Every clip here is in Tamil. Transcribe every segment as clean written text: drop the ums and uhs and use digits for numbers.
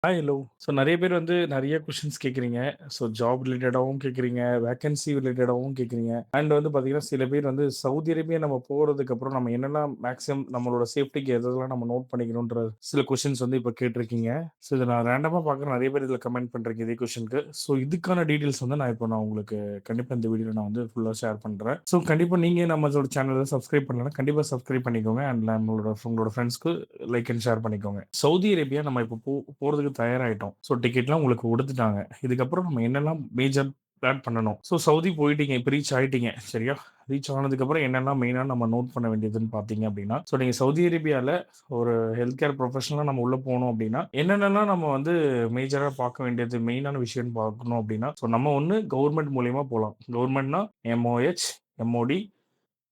ஹலோ. ஸோ நெறைய பேர் வந்து நெறைய கொஸ்டின்ஸ் கேட்குறீங்க. ஸோ ஜாப் ரிலேட்டடாவும் கேட்குறீங்க, வேக்கன்சி ரிலேட்டடாவும் கேட்குறீங்க. அண்ட் வந்து பார்த்தீங்கன்னா, சில பேர் வந்து சவுதி அரேபியா நம்ம போறதுக்கப்புறம் நம்ம என்னெல்லாம் மேக்ஸிமம் நம்மளோட சேஃப்டிக்கு எதெல்லாம் நம்ம நோட் பண்ணிக்கணுன்ற சில கொஸ்டின்ஸ் வந்து இப்ப கேட்டிருக்கீங்க. ஸோ இத நான் ரேண்டமா பார்க்குறேன் நெறைய பேர் இதில கமெண்ட் பண்றீங்க இதே கொஸ்டினுக்கு. ஸோ இதுக்கான டீட்டெயில்ஸ் வந்து நான் உங்களுக்கு கண்டிப்பா இந்த வீடியோல நான் வந்து ஃபுல்லா ஷேர் பண்றேன். ஸோ கண்டிப்பா நீங்க நம்மளோட சேனல சப்ஸ்கிரைப் பண்ணலனா கண்டிப்பா சப்ஸ்கிரைப் பண்ணிக்கோங்க. அண்ட் உங்களோட ஃபிரெண்ட்ஸ்க்கு லைக் அண்ட் ஷேர் பண்ணிக்கோங்க. சவுதி அரேபியா நம்ம இப்போ போறதுக்கு தயாராயிட்டோம். ஸோ டிக்கெட்லாம் உங்களுக்கு குடுத்துட்டாங்க. இதுக்கப்புறம் நம்ம என்னெல்லாம் மேஜர் பிளான் பண்ணணும். ஸோ சவுதி போயிட்டீங்க. இப்ப ரீச் ஆயிட்டீங்க. சரியா? ரீச் ஆனதுக்கப்புறம் என்னெல்லாம் மெயினா நம்ம நோட் பண்ண வேண்டியதுன்னு பார்த்தீங்க அப்டின்னா, ஸோ நீங்க சவுதி அரேபியால ஒரு ஹெல்த் கேர் ப்ரொஃபஷனலா நம்ம உள்ள போனோம் அப்டின்னா, என்னென்னலாம் நம்ம வந்து மேஜரா பார்க்க வேண்டியது மெயினான விஷயம்னு பார்க்கணும் அப்டின்னா, ஸோ நம்ம ஒண்ணு கவர்ன்மெண்ட் மூலியமா போலாம். கவர்ன்மெண்ட்னா MOH, MOD,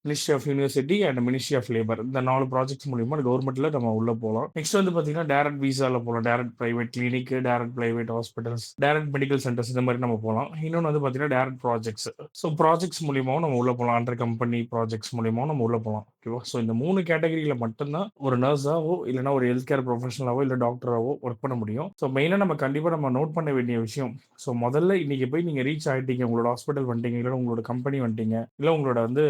ministry of university and ministry of labour. இந்த 4 ப்ராஜெக்ட்ஸ் மூலியமா கவர்மெண்ட்ல நம்ம உள்ள போலாம். நெக்ஸ்ட் வந்து பார்த்தீங்கன்னா, டைரக்ட் விசால போலாம். Direct private clinic, direct private hospitals, direct medical centres இந்த மாரி நம்ம போலாம். இன்னொன்னு வந்து பார்த்தீங்கன்னா, டைரக்ட் ப்ராஜெக்ட்ஸ். ஸோ ப்ராஜெக்ட்ஸ் மூலியமாவும் நம்ம உள்ள போலாம். அண்டர் கம்பெனி ப்ராஜெக்ட்ஸ் மூலியமாவும் நம்ம உள்ள போலாம். ஓகேவா? ஸோ இந்த 3 கேட்டகரியில மட்டும் தான் ஒரு நர்ஸாவோ, இல்லன்னா ஒரு ஹெல்த் கேர் ப்ரொஃபஷனலாவோ, இல்ல டாக்டராவோ ஒர்க் பண்ண முடியும். ஸோ மெயினா நம்ம கண்டிப்பா நம்ம நோட் பண்ண வேண்டிய விஷயம். ஸோ முதல்ல இன்னைக்கு போய் நீங்க ரீச் ஆயிட்டீங்க. உங்களோட ஹாஸ்பிட்டல் வந்துட்டீங்க, இல்ல உங்களோட கம்பெனி வந்துட்டீங்க, இல்ல உங்களோட வந்து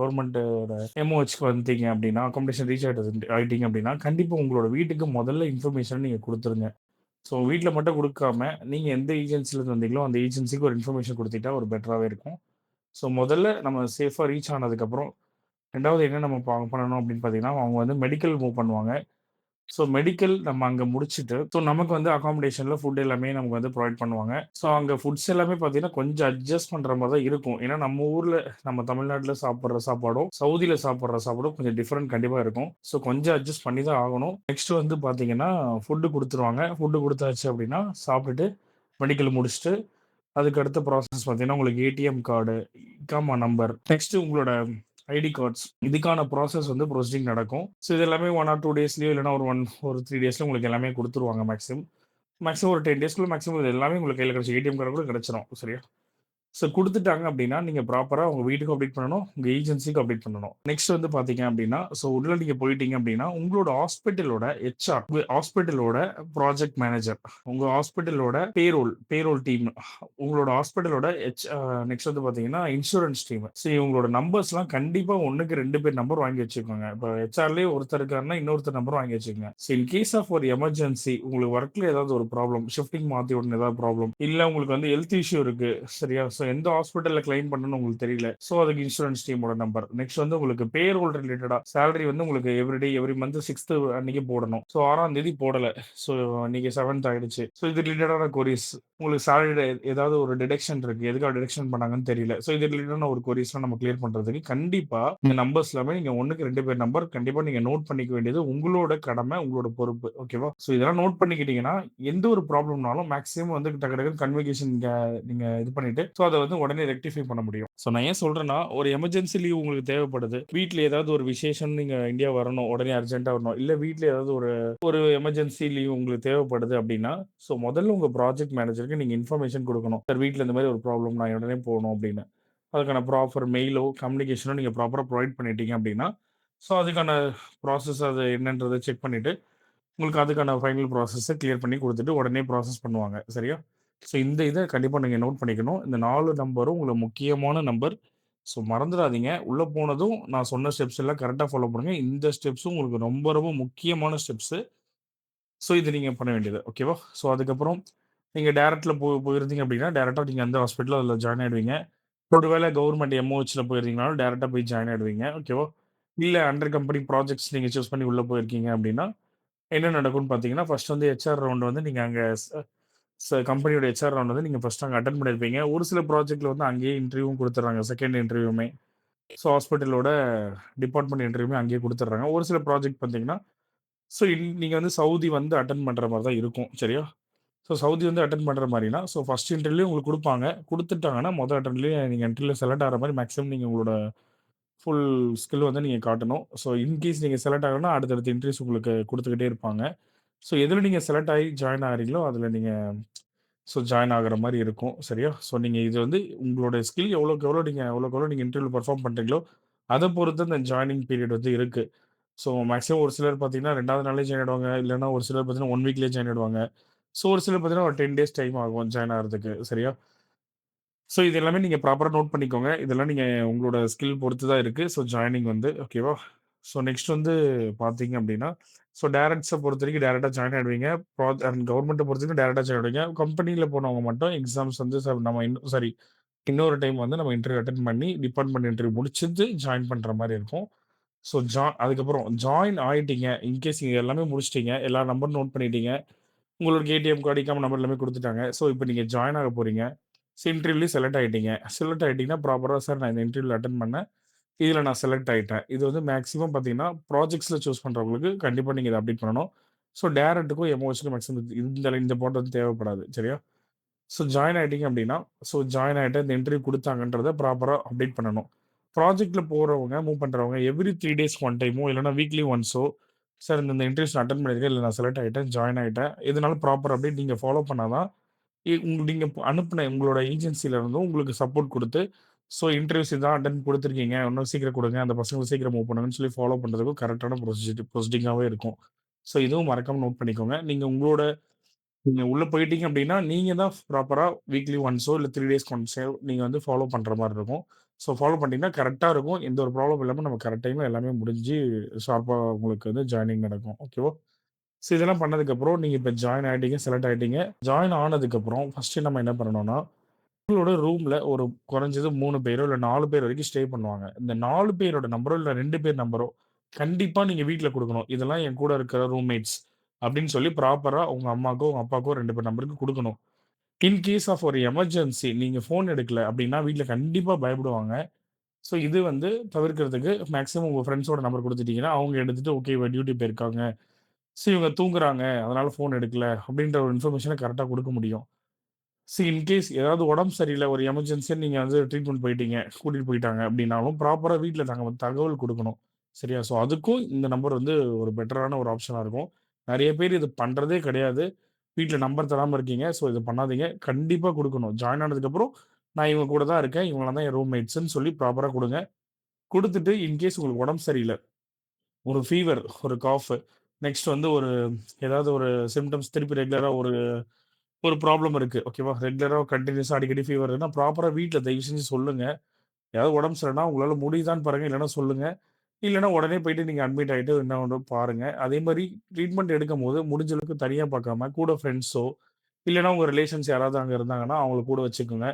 கவர்மெண்ட்டோட MOHக்கு வந்துட்டீங்க அப்டின்னா, அக்காமடேஷன் ரீச் ஆயிட்டீங்க அப்டின்னா, கண்டிப்பா உங்களோட வீட்டுக்கு முதல்ல இன்ஃபர்மேஷன் நீங்க குடுத்துருங்க. ஸோ வீட்ல மட்டும் குடுக்காம, நீங்க எந்த ஏஜென்சிலருந்து வந்தீங்களோ, அந்த ஏஜென்சிக்கு ஒரு இன்ஃபர்மேஷன் குடுத்துட்டா ஒரு பெட்டராவே இருக்கும். ஸோ முதல்ல நம்ம சேஃபா ரீச் ஆனதுக்கப்புறம், 2வது என்ன நம்ம பண்ணணும் அப்டின்னு பார்த்தீங்கன்னா, அவங்க வந்து மெடிக்கல் மூவ் பண்ணுவாங்க. ஸோ மெடிக்கல் நம்ம அங்க முடிச்சுட்டு, ஸோ நமக்கு வந்து அக்காமடேஷன்ல ஃபுட் எல்லாமே நமக்கு வந்து ப்ரொவைட் பண்ணுவாங்க. ஸோ அங்க ஃபுட்ஸ் எல்லாமே பார்த்தீங்கன்னா, கொஞ்சம் அட்ஜஸ்ட் பண்ற மாரி தான் இருக்கும். ஏன்னா நம்ம ஊர்ல நம்ம தமிழ்நாட்டுல சாப்பிடுற சாப்பாடும், சவுதியில சாப்பிடுற சாப்பாடும் கொஞ்சம் டிஃபரெண்ட் கண்டிப்பா இருக்கும். ஸோ கொஞ்சம் அட்ஜஸ்ட் பண்ணி தான் ஆகணும். நெக்ஸ்ட் வந்து பார்த்தீங்கன்னா, ஃபுட் குடுத்துருவாங்க. ஃபுட் குடுத்தாச்சு அப்டின்னா, சாப்பிட்டுட்டு மெடிக்கல் முடிச்சுட்டு, அதுக்கு அடுத்த ப்ராசஸ் பார்த்தீங்கன்னா, உங்களுக்கு ஏடிஎம் கார்டு, இக்காமா நம்பர், நெக்ஸ்ட் உங்களோட ஐடி கார்ட்ஸ் இதுக்கான ப்ராசஸ் வந்து ப்ரொசீடிங் நடக்கும். ஸோ இது எல்லாமே 1 ஆர் 2 டேஸ்லயோ இல்லன்னா ஒரு 3 டேஸ்ல உங்களுக்கு எல்லாமே குடுத்துருவாங்க மேக்ஸிமம். மேக்ஸிமம் ஒரு 10 டேஸ்க்குள்ள மேக்ஸிமம் இது எல்லாமே உங்களுக்கு கையில கிடைச்சுரும். ஏடிஎம் கார்டு கூட கிடைச்சிரும். சரியா? ஸோ குடுத்துட்டாங்க அப்டின்னா, நீங்க ப்ராப்பரா உங்க வீட்டுக்கும் அப்டேட் பண்ணணும். உங்க ஏஜென்சிக்கும் அப்டேட் பண்ணணும். நெக்ஸ்ட் வந்து பார்த்தீங்க அப்டின்னா, ஸோ உள்ள நீங்க போயிட்டீங்க அப்டின்னா, உங்களோட ஹாஸ்பிட்டலோட ஹெச்ஆர், ஹாஸ்பிட்டலோட ப்ராஜெக்ட் மேனேஜர், உங்க ஹாஸ்பிட்டலோட பேரோல் டீம், உங்களோட ஹாஸ்பிட்டலோட நெக்ஸ்ட் வந்து பார்த்தீங்கன்னா, இன்சூரன்ஸ் டீம். ஸோ இவங்களோட நம்பர்ஸ்லாம் கண்டிப்பா 1க்கு 2 பேர் நம்பர் வாங்கி வச்சுக்கோங்க. இப்ப ஹெச்ஆர்லயே ஒருத்தர் இருக்காருன்னா, இன்னொருத்தர் நம்பர் வாங்கி வச்சுக்கங்க. ஸோ இன் கேஸ் ஆஃப் ஒரு எமர்ஜென்சி உங்களுக்கு ஒர்க்ல ஏதாவது ஒரு ப்ராப்ளம், ஷிஃப்டிங் மாத்தி விடணும் ஏதாவது ப்ராப்ளம், இல்ல உங்களுக்கு வந்து ஹெல்த் இஷ்யூ இருக்கு. சரியா? ஸோ எந்த ஹாஸ்பிட்டல்ல கிளைம் பண்ணணும்னு உங்களுக்கு தெரியல. ஸோ அதுக்கு இன்சூரன்ஸ் டீமோட நம்பர். நெக்ஸ்ட் வந்து உங்களுக்கு பேரோல் ரிலேட்டடா சேலரி வந்து உங்களுக்கு எவ்ரி மந்த் 6த் அன்னைக்கு போடணும். ஸோ 6ஆம் தேதி போடல. ஸோ இன்னைக்கு 7த் ஆயிடுச்சு. ஸோ இது ரிலேட்டடான கொரீஸ். உங்களுக்கு சேலரில ஏதாவது ஒரு டிடக்ஷன் இருக்கு. எதுக்காக டிடக்ஷன் பண்ணாங்கன்னு தெரியல. ஸோ இது ரிலேட்டடான ஒரு கொரீஸ்லாம் நம்ம கிளியர் பண்றதுக்கு கண்டிப்பா இந்த நம்பர்ஸ் எல்லாமே நீங்க 1க்கு 2 பேர் நம்பர் கண்டிப்பா நீங்க நோட் பண்ணிக்க வேண்டியது உங்களோட கடமை, உங்களோட பொறுப்பு. ஓகேவா? ஸோ இதெல்லாம் நோட் பண்ணிக்கிட்டீங்கன்னா, எந்த ஒரு ப்ராப்ளம்னாலும் மேக்ஸிமம் வந்து டக்கு டக்குன்னு கன்வகேஷன் நீங்க இது பண்ணிட்டு, ஸோ அத வந்து உடனே ரெக்டிஃபை பண்ண முடியும். ஸோ நான் ஏன் சொல்றேன்னா, ஒரு எமர்ஜென்சி லீவ் உங்களுக்கு தேவைப்படுது. வீட்ல ஏதாவது ஒரு விசேஷம் நீங்க இந்தியா வரணும். உடனே அர்ஜென்ட்டா வரணும். இல்ல வீட்ல ஏதாவது ஒரு ஒரு எமர்ஜென்சி லீவ் உங்களுக்கு தேவைப்படுது அப்டின்னா, ஸோ முதல்ல உங்க ப்ராஜெக்ட் மேனேஜருக்கு நீங்க இன்ஃபர்மேஷன் குடுக்கணும். சார் வீட்ல இந்த மாரி ஒரு ப்ராப்ளம் நான் உடனே போணும் அப்டின்னு. அதுக்கான ப்ராப்பர் மெயிலோ, கம்யூனிகேஷனோ நீங்க ப்ராப்பரா ப்ரொவைட் பண்ணிட்டீங்க அப்டின்னா, ஸோ அதுக்கான ப்ராசஸ் அது என்னன்றத செக் பண்ணிட்டு, உங்களுக்கு அதுக்கான ஃபைனல் ப்ராசஸ கிளியர் பண்ணி குடுத்துட்டு உடனே ப்ராசஸ் பண்ணுவாங்க. சரியா? ஸோ இந்த இத கண்டிப்பா நீங்க நோட் பண்ணிக்கணும். இந்த 4 நம்பரும் உங்களுக்கு முக்கியமான நம்பர். ஸோ மறந்துறாதீங்க. உள்ள போனதும் நான் சொன்ன ஸ்டெப்ஸ் எல்லாம் கரெக்ட்டா ஃபாலோ பண்ணுங்க. இந்த ஸ்டெப்ஸும் உங்களுக்கு ரொம்ப ரொம்ப முக்கியமான ஸ்டெப்ஸு. ஸோ இது நீங்க பண்ண வேண்டியது. ஓகேவா? ஸோ அதுக்கப்புறம் நீங்க டைரக்ட்ல போயிருந்தீங்க அப்டின்னா, டைரக்ட்டா நீங்க அந்த ஹாஸ்பிட்டல்ல அதுல ஜாயின் ஆயிடுவீங்க. ஒருவேள கவர்ன்மெண்ட் MOHல போயிருந்தீங்கனாலும் டைரக்ட்டா போய் ஜாயின் ஆயிடுவீங்க. ஓகேவா? இல்ல அண்டர் கம்பெனி ப்ராஜெக்ட்ஸ் நீங்க சூஸ் பண்ணி உள்ள போயிருக்கீங்க அப்டின்னா, என்ன நடக்கும்னு பார்த்தீங்கன்னா, ஃபர்ஸ்ட் வந்து ஹெச்ஆர் ரவுண்ட் வந்து நீங்க அங்க கம்பெனியோட ஹெச்ஆர் ரவுண்ட் வந்து நீங்க ஃபர்ஸ்ட் அங்க அட்டெண்ட் பண்ணியிருப்பீங்க. ஒரு சில ப்ராஜெக்ட்ல வந்து அங்கேயே இன்டர்வியூவும் குடுத்துடுறாங்க. செகண்ட் இன்டர்வியூமே. ஸோ ஹாஸ்பிட்டலோட டிபார்ட்மெண்ட் இன்டர்வியூமே அங்கேயே குடுத்துடுறாங்க. ஒரு சில ப்ராஜெக்ட் பார்த்தீங்கன்னா, ஸோ நீங்க வந்து சவுதி வந்து அட்டெண்ட் பண்ற மாரி தான் இருக்கும். சரியா? ஸோ சவுதி வந்து அட்டெண்ட் பண்ற மாரினா, ஸோ ஃபர்ஸ்ட் இன்டர்வியூ உங்களுக்கு குடுப்பாங்க. குடுத்துட்டாங்கன்னா, மொத அட்டெம்ப்ட்லயே நீங்க இன்டர்வியூல செலக்ட் ஆகுற மாரி மேக்ஸிமம் நீங்க உங்களோட ஃபுல் ஸ்கில் வந்து நீங்க காட்டணும். ஸோ இன்கேஸ் நீங்க செலக்ட் ஆகலன்னா, அடுத்தடுத்த இன்டர்வியூஸ் உங்களுக்கு குடுத்துக்கிட்டே இருப்பாங்க. ஸோ எதுல நீங்க செலக்ட் ஆகி ஜாயின் ஆகுறீங்களோ, அதுல நீங்க ஜாயின் ஆகுற மாரி இருக்கும். சரியா? ஸோ நீங்க இது வந்து உங்களோட ஸ்கில் எவ்வளோக்கு எவ்வளோ நீங்க இன்டர்வியூல பெர்ஃபார்ம் பண்றீங்களோ, அத பொறுத்து இந்த ஜாயினிங் பீரியட் வந்து இருக்கு. ஸோ மேக்ஸிமம் ஒரு சிலர் பார்த்தீங்கன்னா, 2வது நாளே ஜாயின் ஆயிடுவாங்க. இல்லன்னா ஒரு சிலர் பார்த்தீங்கன்னா, 1 வீக்லயே ஜாயின் ஆயிடுவாங்க. ஸோ ஒரு சிலர் பார்த்தீங்கன்னா, ஒரு 10 டேஸ் டைம் ஆகும் ஜாயின் ஆகுறதுக்கு. சரியா? ஸோ இது எல்லாமே நீங்க ப்ராப்பரா நோட் பண்ணிக்கோங்க. இதெல்லாம் நீங்க உங்களோட ஸ்கில் பொறுத்து தான் இருக்கு. ஸோ ஜாயினிங் வந்து ஓகேவா? ஸோ நெக்ஸ்ட் வந்து பார்த்தீங்க அப்டின்னா, ஸோ டைரக்ட்ஸ பொறுத்தவரைக்கும் டைரக்ட்டா ஜாயின் ஆயிடுவீங்க. அண்ட் கவர்மெண்ட்ட பொறுத்தவரைக்கும் டைரக்ட்டா ஜாயின் ஆயிடுவீங்க. கம்பெனில போனவங்க மட்டும் எக்ஸாம்ஸ் வந்து நம்ம சாரி இன்னொரு டைம் வந்து நம்ம இன்டர்வியூ அட்டெண்ட் பண்ணி டிபார்ட்மெண்ட் இன்டர்வியூ முடிச்சுட்டு ஜாயின் பண்ற மாரி இருக்கும். ஸோ அதுக்கப்புறம் ஜாயின் ஆயிட்டீங்க. இன்கேஸ் நீங்க எல்லாமே முடிச்சுட்டீங்க. எல்லா நம்பரும் நோட் பண்ணிட்டீங்க. உங்களுக்கு ஏடிஎம் கார்டு, இக்காம் நம்பர் எல்லாமே குடுத்துட்டாங்க. ஸோ இப்ப நீங்க ஜாயின் ஆக போறீங்க. இன்டர்வியூலயும் செலக்ட் ஆயிட்டீங்க. செலக்ட் ஆயிட்டீங்கன்னா, ப்ராப்பரா சார் நான் இந்த இன்டர்வியூல அட்டெண்ட் பண்ணேன். இதுல நான் செலக்ட் ஆயிட்டேன். இது வந்து மேக்ஸிமம் பார்த்தீங்கன்னா, ப்ராஜெக்ட்ஸ்ல சூஸ் பண்றவங்களுக்கு கண்டிப்பா நீங்க இத அப்டேட் பண்ணணும். ஸோ டைரக்ட்க்கும், எமோஷனுக்கும் மேக்ஸிமம் இந்த போர்ட் வந்து தேவைப்படாது. சரியா? ஸோ ஜாயின் ஆயிட்டீங்க அப்டின்னா, ஸோ ஜாயின் ஆயிட்டேன். இந்த இன்டர்வியூ குடுத்தாங்கன்றத ப்ராப்பரா அப்டேட் பண்ணணும். ப்ராஜெக்ட்ல போறவங்க, மூவ் பண்றவங்க எவ்ரி 3 டேஸ்க்கு 1 டைமோ, இல்லன்னா வீக்லி ஒன்ஸோ, சார் இந்த இன்டர்வியூஸ் நான் அட்டெண்ட் பண்ணியிருக்கேன். இல்ல நான் செலக்ட் ஆயிட்டேன், ஜாயின் ஆயிட்டேன். இதனால ப்ராப்பர் அப்டேட் நீங்க ஃபாலோ பண்ணா தான் நீங்க அனுப்புன உங்களோட ஏஜென்சில இருந்தும் உங்களுக்கு சப்போர்ட் குடுத்து, ஸோ இன்டர்வியூஸ் இதான் அட்டெண்ட் குடுத்துருக்கீங்க. இன்னும் சீக்கிரம் குடுங்க. அந்த பசங்கள சீக்கிரம் மூவ் பண்ணுங்கன்னு சொல்லி ஃபாலோ பண்றதுக்கும் கரெக்ட்டான ப்ரொசீடிங்காவே இருக்கும். ஸோ இதுவும் மறக்காம நோட் பண்ணிக்கோங்க. நீங்க உள்ள போயிட்டீங்க அப்டின்னா, நீங்க தான் ப்ராப்பரா வீக்லி ஒன்ஸோ இல்ல 3 டேஸ்க்கு ஒன்ஸோ நீங்க வந்து ஃபாலோ பண்ற மாரி இருக்கும். ஸோ ஃபாலோ பண்ணிட்டீங்கன்னா கரெக்ட்டா இருக்கும். எந்த ஒரு ப்ராப்ளம் இல்லாம நம்ம கரெக்ட் டைம்ல எல்லாமே முடிஞ்சு ஷார்ப்பா உங்களுக்கு வந்து ஜாயினிங் நடக்கும். ஓகேவா? ஸோ இதெல்லாம் பண்ணதுக்கப்புறம் நீங்க இப்ப ஜாயின் ஆயிட்டீங்க, செலக்ட் ஆயிட்டீங்க. ஜாயின் ஆனதுக்கப்புறம் ஃபர்ஸ்ட்டு நம்ம என்ன பண்ணணும்னா, உங்களோட ரூம்ல ஒரு குறைஞ்சது 3 பேரோ, இல்ல 4 பேர் வரைக்கும் ஸ்டே பண்ணுவாங்க. இந்த 4 பேரோட நம்பரோ, இல்ல 2 பேர் நம்பரோ கண்டிப்பா நீங்க வீட்ல குடுக்கணும். இதெல்லாம் என் கூட இருக்கிற ரூம்மேட்ஸ் அப்படின்னு சொல்லி ப்ராப்பரா உங்க அம்மாக்கோ, உங்க அப்பாக்கோ 2 பேர் நம்பருக்கு குடுக்கணும். இன் கேஸ் ஆஃப் ஒரு எமர்ஜென்சி நீங்க ஃபோன் எடுக்கல அப்படின்னா, வீட்ல கண்டிப்பா பயப்படுவாங்க. ஸோ இது வந்து தவிர்க்கிறதுக்கு மேக்ஸிமம் உங்க ஃப்ரெண்ட்ஸோட நம்பர் குடுத்துட்டீங்கன்னா, அவங்க எடுத்துட்டு ஓகே இவ டியூட்டி போயிருக்காங்க. இவங்க தூங்குறாங்க. அதனால ஃபோன் எடுக்கல அப்படின்ற ஒரு இன்ஃபர்மேஷன கரெக்ட்டா குடுக்க முடியும். இன்கேஸ் ஏதாவது உடம்பு சரியில்ல, ஒரு எமர்ஜென்சியா நீங்க வந்து ட்ரீட்மெண்ட் போயிட்டீங்க, கூட்டிட்டு போயிட்டாங்க அப்படின்னாலும், ப்ராப்பரா வீட்ல நாங்க வந்து தகவல் குடுக்கணும். சரியா? ஸோ அதுக்கும் இந்த நம்பர் வந்து ஒரு பெட்டரான ஒரு ஆப்ஷனா இருக்கும். நெறைய பேர் இது பண்றதே கிடையாது. வீட்ல நம்பர் தராம இருக்கீங்க. ஸோ இத பண்ணாதீங்க. கண்டிப்பா குடுக்கணும். ஜாயின் ஆனதுக்கப்புறம், நான் இவங்க கூட தான் இருக்கேன். இவங்கலாம் தான் என் ரூம்மேட்ஸ்ன்னு சொல்லி ப்ராப்பரா குடுங்க. குடுத்துட்டு இன்கேஸ் உங்களுக்கு உடம்பு சரியில்ல, ஒரு ஃபீவர், ஒரு காஃப், நெக்ஸ்ட் வந்து ஏதாவது ஒரு சிம்ப்டம்ஸ் திருப்பி ரெகுலரா ஒரு ப்ராப்ளம் இருக்கு. ஓகேவா? ரெகுலரா கன்டினியூஸா அடிக்கடி ஃபீவர் இருக்குன்னா, ப்ராப்பரா வீட்ல தயவு செஞ்சு சொல்லுங்க. ஏதாவது உடம்பு சரியில்லன்னா, உங்களால முடியுதான்னு பாருங்க. இல்லன்னா சொல்லுங்க. இல்லன்னா உடனே போயிட்டு நீங்க அட்மிட் ஆயிட்டு என்ன ஒண்ணு பாருங்க. அதே மாரி ட்ரீட்மெண்ட் எடுக்கும்போது முடிஞ்ச அளவுக்கு தனியா பார்க்காம, கூட ஃப்ரெண்ட்ஸோ, இல்லன்னா உங்க ரிலேஷன்ஸ் யாராவது அங்க இருந்தாங்கன்னா, அவங்கள கூட வச்சுக்கோங்க.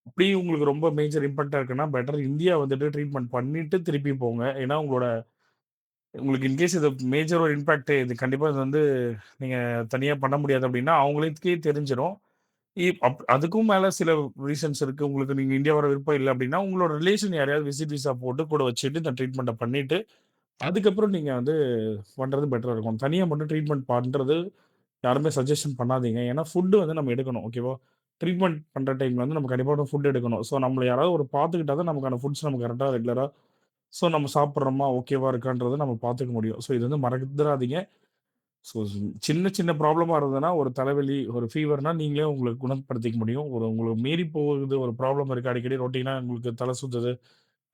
அப்படி உங்களுக்கு ரொம்ப மேஜர் இம்பாக்ட்டா இருக்குன்னா, பெட்டர் இந்தியா வந்துட்டு ட்ரீட்மெண்ட் பண்ணிட்டு திருப்பி போங்க. ஏன்னா, உங்களுக்கு இன்கேஸ் இது மேஜர் ஒரு இம்பாக்ட் இது கண்டிப்பா இது வந்து நீங்க தனியா பண்ண முடியாது அப்படின்னா, அவங்களுக்கே தெரிஞ்சிரும். அதுக்கும் மேல சில ரீசன்ஸ் இருக்கு. உங்களுக்கு நீங்க இந்தியா வர விருப்பம் இல்ல அப்டின்னா, உங்களோட ரிலேஷன் யாரையாவது விசிட் விசா போட்டு கூட வச்சுட்டு, இந்த ட்ரீட்மெண்ட்ட பண்ணிட்டு, அதுக்கப்புறம் நீங்க வந்து பண்றது பெட்டரா இருக்கும். தனியா மட்டும் ட்ரீட்மெண்ட் பண்றது யாருமே சஜஷன் பண்ணாதீங்க. ஏன்னா, ஃபுட் வந்து நம்ம எடுக்கணும். ஓகேவா? ட்ரீட்மெண்ட் பண்ற டைம்ல வந்து நம்ம கண்டிப்பா ஃபுட் எடுக்கணும். ஸோ, நம்மள யாராவது பார்த்துக்கிட்டா தான் நமக்கான ஃபுட்ஸ் நம்ம கரெக்ட்டா ரெகுலரா நம்ம சாப்பிடுறோமா? ஓகேவா இருக்கான்றத நம்ம பார்த்துக்க முடியும். ஸோ, இது வந்து மறந்துறாதீங்க. ஸோ, சின்ன சின்ன ப்ராப்ளமா இருந்ததுன்னா, ஒரு தலைவலி, ஒரு ஃபீவர்னா நீங்களே உங்களுக்கு குணப்படுத்திக்க முடியும். உங்களுக்கு மீறி போகுது, ஒரு ப்ராப்ளம் இருக்கு. அடிக்கடி ரொட்டீனா உங்களுக்கு தல சுத்துது.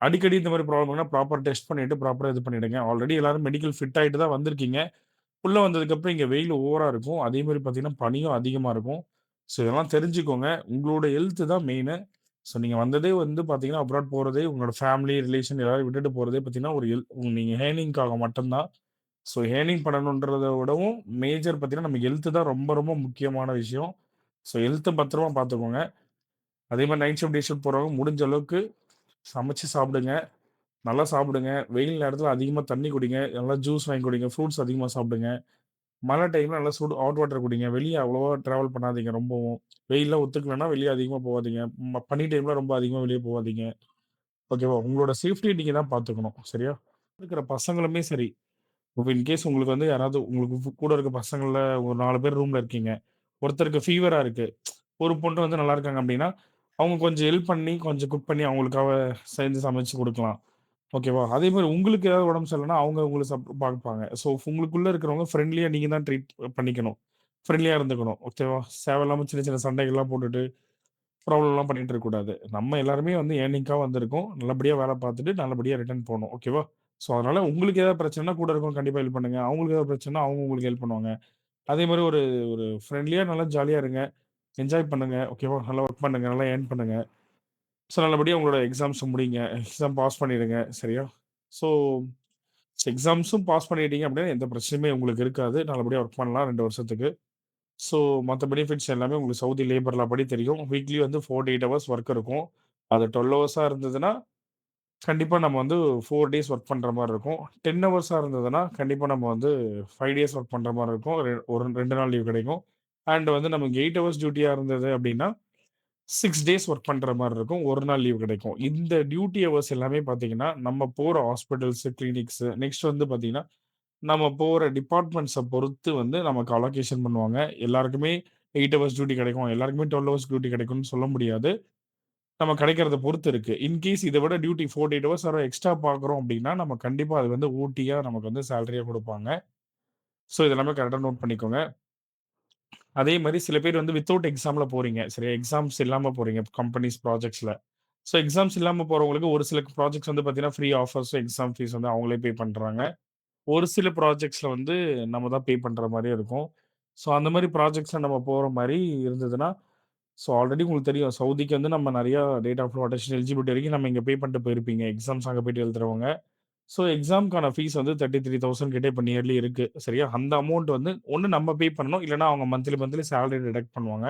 அடிக்கடி இந்த மாரி ப்ராப்ளம்னா ப்ராப்பர் டெஸ்ட் பண்ணிட்டு, ப்ராப்பரா இது பண்ணிடுங்க. ஆல்ரெடி எல்லாரும் மெடிக்கல் ஃபிட் ஆயிட்டு தான் வந்திருக்கீங்க. உள்ள வந்ததுக்கப்புறம் இங்க வெயில் ஓவரா இருக்கும். அதே மாரி பார்த்தீங்கன்னா, பனியும் அதிகமா இருக்கும். ஸோ, இதெல்லாம் தெரிஞ்சுக்கோங்க. உங்களோட ஹெல்த் தான் மெயினு. ஸோ, நீங்க வந்ததே வந்து பார்த்தீங்கன்னா, அப்ராட் போறதே உங்களோட ஃபேமிலி, ரிலேஷன் எல்லாரையும் விட்டுட்டு போறதே பார்த்தீங்கன்னா, ஒரு நீங்க ஏர்னிங்க்காக மட்டும் தான். ஸோ ஏர்னிங் பண்ணணுன்றத விடவும் மேஜர் பார்த்தீங்கன்னா, நம்ம ஹெல்த் தான் ரொம்ப, ரொம்ப முக்கியமான விஷயம். ஸோ ஹெல்த்த பத்திரமா பார்த்துக்கோங்க. அதே மாரி நைட் ஷிஃப்ட், டே ஷிஃப்ட் போறவங்க முடிஞ்ச அளவுக்கு சமைச்சு சாப்பிடுங்க. நல்லா சாப்பிடுங்க. வெயில் நேரத்தில அதிகமா தண்ணி குடிங்க. நல்லா ஜூஸ் வாங்கி குடிங்க. ஃப்ரூட்ஸ் அதிகமா சாப்பிடுங்க. மழை டைம்ல நல்லா ஹாட் வாட்டர் குடிங்க. வெளிய அவ்வளவா டிராவல் பண்ணாதீங்க ரொம்பவும். வெயில்லாம் ஒத்துக்கலன்னா வெளிய அதிகமா போகாதீங்க. பனி டைம்ல ரொம்ப அதிகமா வெளிய போகாதீங்க. ஓகேவா? உங்களோட சேஃப்டிய நீங்க தான் பார்த்துக்கணும். சரியா? இருக்கிற பசங்களுமே சரி. இப்ப இன்கேஸ் உங்களுக்கு வந்து யாராவது உங்களுக்கு கூட இருக்க பசங்கள்ல ஒரு 4 பேர் ரூம்ல இருக்கீங்க. ஒருத்தருக்கு ஃபீவரா இருக்கு. ஒரு பொண்ணு வந்து நல்லா இருக்காங்க அப்டின்னா, அவங்க கொஞ்சம் ஹெல்ப் பண்ணி, கொஞ்சம் குக் பண்ணி அவங்களுக்காக செஞ்சு சமைச்சு குடுக்கலாம். ஓகேவா? அதே மாரி உங்களுக்கு ஏதாவது உடம்பு சரியில்லன்னா, அவங்க உங்கள பார்ப்பாங்க. ஸோ உங்களுக்குள்ள இருக்கிறவங்க ஃப்ரெண்ட்லியா நீங்க தான் ட்ரீட் பண்ணிக்கணும். ஃப்ரெண்ட்லியா இருந்துக்கணும். ஓகேவா? தேவையில்லாம சின்ன சின்ன சண்டைகள்லாம் போட்டுட்டு, ப்ராப்ளம்லாம் பண்ணிட்டு இருக்கக்கூடாது. நம்ம எல்லாருமே வந்து ஏர்னிங்க்காக வந்திருக்கோம். நல்லபடியா வேல பார்த்துட்டு, நல்லபடியா ரிட்டர்ன் போணும். ஓகேவா? ஸோ, அதனால உங்களுக்கு ஏதாவது பிரச்சனைன்னா கூட இருக்கவங்க கண்டிப்பா ஹெல்ப் பண்ணுங்க. அவங்களுக்கு ஏதாவது பிரச்சனைன்னா அவங்க உங்களுக்கு ஹெல்ப் பண்ணுவாங்க. அதே மாரி ஒரு ஒரு ஃப்ரெண்ட்லியா நல்லா ஜாலியா இருங்க. என்ஜாய் பண்ணுங்க. ஓகேவா? நல்லா ஒர்க் பண்ணுங்க. நல்லா ஏர்ன் பண்ணுங்க. ஸோ நல்லபடியா உங்களோட எக்ஸாம்ஸ முடிங்க. எக்ஸாம் பாஸ் பண்ணிடுங்க. சரியா? ஸோ எக்ஸாம்ஸும் பாஸ் பண்ணிட்டீங்க அப்படின்னா, எந்த பிரச்சனையுமே உங்களுக்கு இருக்காது. நல்லபடியா ஒர்க் பண்ணலாம் 2 வருஷத்துக்கு. ஸோ மத்த பெனிஃபிட்ஸ் எல்லாமே உங்களுக்கு சவுதி லேபர் லா படி தெரியும். வீக்லி வந்து 48 ஹவர்ஸ் ஒர்க் இருக்கும். அது 12 ஹவர்ஸா இருந்ததுன்னா, கண்டிப்பா நம்ம வந்து 4 டேஸ் ஒர்க் பண்ற மாரி இருக்கும். 10 ஹவர்ஸா இருந்ததுன்னா, கண்டிப்பா நம்ம வந்து 5 டேஸ் ஒர்க் பண்ற மாரி இருக்கும். ஒரு 2 நாள் லீவ் கிடைக்கும். அண்ட் வந்து நமக்கு 8 ஹவர்ஸ் டியூட்டியா இருந்தது அப்படின்னா, 6 டேஸ் ஒர்க் பண்ற மாரி இருக்கும். 1 நாள் லீவ் கிடைக்கும். இந்த டியூட்டி ஹவர்ஸ் எல்லாமே பார்த்தீங்கன்னா, நம்ம போற ஹாஸ்பிட்டல்ஸ், கிளினிக்ஸ் நெக்ஸ்ட் வந்து பார்த்தீங்கன்னா, நம்ம போற டிபார்ட்மெண்ட்ஸ பொறுத்து வந்து நமக்கு அலோகேஷன் பண்ணுவாங்க. எல்லாருக்குமே 8 ஹவர்ஸ் டியூட்டி கிடைக்கும். எல்லாருக்குமே 12 ஹவர்ஸ் டியூட்டி கிடைக்கும்னு சொல்ல முடியாது. நம்ம கிடைக்கிறத பொறுத்து இருக்கு. இன்கேஸ் இத விட டியூட்டி 48 ஹவர்ஸ் யாரோ எக்ஸ்ட்ரா பார்க்குறோம் அப்டின்னா, நம்ம கண்டிப்பா அது வந்து ஓடியா நமக்கு வந்து சேலரியா குடுப்பாங்க. ஸோ இது எல்லாமே கரெக்ட்டா நோட் பண்ணிக்கோங்க. அதே மாரி சில பேர் வந்து வித்தவுட் எக்ஸாம்ல போறீங்க. சரியா? எக்ஸாம்ஸ் இல்லாம போறீங்க கம்பெனிஸ் ப்ராஜெக்ட்ஸ்ல. ஸோ எக்ஸாம்ஸ் இல்லாம போறவங்களுக்கு ஒரு சில ப்ராஜெக்ட்ஸ் வந்து பார்த்தீங்கன்னா, ஃப்ரீ ஆஃபர்ஸ் எக்ஸாம் ஃபீஸ் வந்து அவங்களே பே பண்றாங்க. ஒரு சில ப்ராஜெக்ட்ஸ்ல வந்து நம்ம தான் பே பண்ற மாரியும் இருக்கும். ஸோ அந்த மாரி ப்ராஜெக்ட்ஸ்ல நம்ம போற மாரி இருந்ததுன்னா, ஸோ ஆல்ரெடி உங்களுக்கு தெரியும். சவுதிக்கு வந்து நம்ம நெறையா டேட்டா ஃப்ளோ அட்டெஸ்டேஷன் எலிஜிபிலிட்டி வரைக்கும் நம்ம இங்க பே பண்ணிட்டு போயிருப்பீங்க. எக்ஸாம்ஸ் அங்க போயிட்டு எழுதுறவங்க. ஸோ எக்ஸாம்க்கான ஃபீஸ் வந்து 33,000 கிட்ட இப்ப நியர்லி இருக்கு. சரியா? அந்த அமௌண்ட் வந்து ஒண்ணு நம்ம பே பண்ணணும். இல்லன்னா அவங்க மந்த்லி மந்த்லி சேலரி டிடக்ட் பண்ணுவாங்க.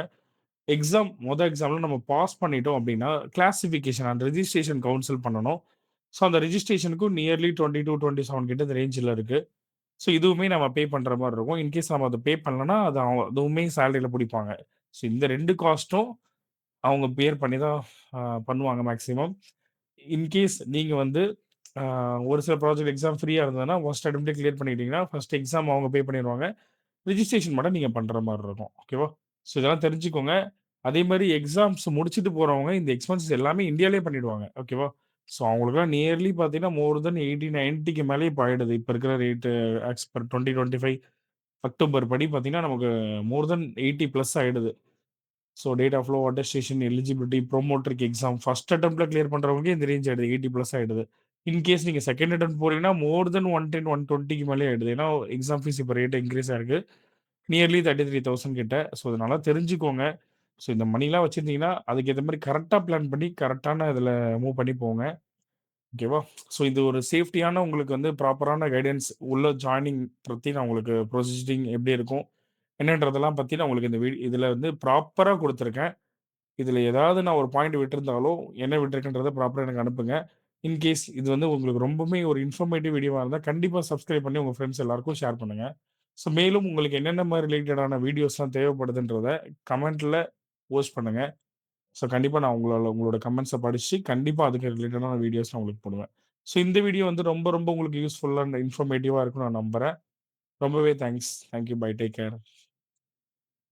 எக்ஸாம்ல நம்ம பாஸ் பண்ணிட்டோம் அப்டின்னா, கிளாசிஃபிகேஷன் அண்ட் ரிஜிஸ்ட்ரேஷன் கவுன்சில் பண்ணணும். ஸோ அந்த ரிஜிஸ்ட்ரேஷனுக்கும் நியர்லி 22, 27 கிட்ட இந்த ரேஞ்சுல இருக்கு. ஸோ இதுவுமே நம்ம பே பண்ற மாரி இருக்கும். இன்கேஸ் நம்ம அத பே பண்ணலன்னா, அது அதுவுமே சேலரில புடிப்பாங்க. ஸோ இந்த 2 காஸ்ட்டும் அவங்க பியர் பண்ணி தான் அ பண்ணுவாங்க மேக்ஸிமம். இன்கேஸ் நீங்க வந்து அ ஒரு சில ப்ராஜெக்ட் எக்ஸாம் ஃப்ரீயா இருந்ததுன்னா, ஃபர்ஸ்ட் அட்டெம்ப்ட்டே கிளியர் பண்ணிட்டீங்கன்னா, ஃபர்ஸ்ட் எக்ஸாம் அவங்க பே பண்ணிருவாங்க. ரிஜிஸ்ட்ரேஷன் மட்டும் நீங்க பண்ற மாரி இருக்கும். ஓகேவா? ஸோ இதெல்லாம் தெரிஞ்சுக்கோங்க. அதே மாரி எக்ஸாம்ஸ் முடிச்சுட்டு போறவங்க இந்த எக்ஸ்பென்சஸ் எல்லாமே இந்தியாலயே பண்ணிடுவாங்க. ஓகேவா? ஸோ அவங்களுக்கெல்லாம் நியர்லி பார்த்தீங்கன்னா, மோர் தென் 80, 90க்கு மேலயே இப்ப ஆயிடுது. இப்ப இருக்கிற ரேட் ஆஸ் பெர் 2025 அக்டோபர் படி பார்த்தீங்கன்னா, நமக்கு மோர் தென் 80 பிளஸ் ஆயிடுது. So data flow, attestation, eligibility, ப்ரோமோட்டருக்கு எக்ஸாம் ஃபர்ஸ்ட் அட்டெம்ப்ட்ல கிளியர் பண்றவங்களுக்கே இந்த ரேஞ்ச் ஆயிடுது. 80 பிளஸ் ஆயிடுது. இன்கேஸ் நீங்க செகண்ட் அட்டெம்ப்ட் போறீங்கன்னா, மோர் தென் 110, 120க்கு மேலயே ஆயிடுது. ஏன்னா எக்ஸாம் ஃபீஸ் இப்ப ரேட் இன்கிரீஸ் ஆயிருக்கு. நியர்லி 33,000 கிட்ட. ஸோ இதனால தெரிஞ்சுக்கோங்க. ஸோ இந்த மணிலாம் வச்சிருந்தீங்கன்னா, அதுக்கு ஏத்த மாரி கரெக்ட்டா பிளான் பண்ணி, கரெக்ட்டான இதுல மூவ் பண்ணி போங்க. ஓகேவா? ஸோ இது ஒரு சேஃப்டியான உங்களுக்கு வந்து ப்ராப்பரான கைடன்ஸ் உள்ள ஜாயினிங் பத்தி நான் உங்களுக்கு ப்ரொசீடிங் எப்படி இருக்கும்? என்னன்றதெல்லாம் பத்தி நான் உங்களுக்கு இந்த இதுல வந்து ப்ராப்பரா குடுத்துருக்கேன். இதுல ஏதாவது நான் ஒரு பாயிண்ட் விட்டிருந்தாலோ, என்ன விட்டுருக்கேன்றத ப்ராப்பரா எனக்கு அனுப்புங்க. இன்கேஸ் இது வந்து உங்களுக்கு ரொம்பவுமே ஒரு இன்ஃபர்மேட்டிவ் வீடியோவா இருந்தா, கண்டிப்பா சப்ஸ்கிரைப் பண்ணி உங்க ஃப்ரெண்ட்ஸ் எல்லாருக்கும் ஷேர் பண்ணுங்க. ஸோ மேலும் உங்களுக்கு என்னென்ன மாரி ரிலேட்டடான வீடியோஸ்லாம் தேவைப்படுதுன்றத கமெண்ட்ல போஸ்ட் பண்ணுங்க. ஸோ கண்டிப்பா நான் உங்களோட கமெண்ட்ஸ படிச்சு, கண்டிப்பா அதுக்கு ரிலேட்டடான வீடியோஸ் நான் உங்களுக்கு போடுவேன். ஸோ இந்த வீடியோ வந்து ரொம்ப ரொம்ப உங்களுக்கு யூஸ்ஃபுல்லா அண்ட் இன்ஃபர்மேட்டிவா இருக்கும்னு நான் நம்புறேன். ரொம்பவே thanks. Thank you. Bye. Take care.